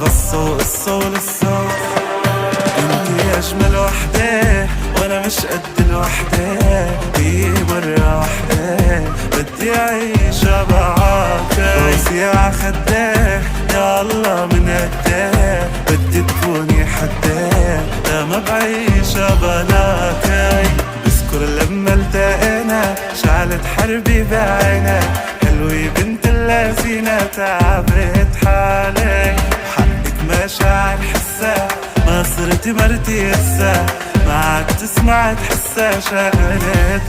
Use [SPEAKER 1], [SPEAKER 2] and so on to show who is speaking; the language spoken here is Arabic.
[SPEAKER 1] غصة وقصة ولسه. انتي اجمل وحدة وانا مش قد الوحدة، هي مرة وحدة بدي اعيشها معاك. راسي عخدك يا الله من قدك، بدي تكوني حدك لا ما بعيشها بلاك. بذكر لما التقينا شعلت حربي بعينك، حلوة بنت اللذينة تعبت حالي. حقك مشاعر حسها ما صرت مرتي هسه، معك تسمع تحسها شغلت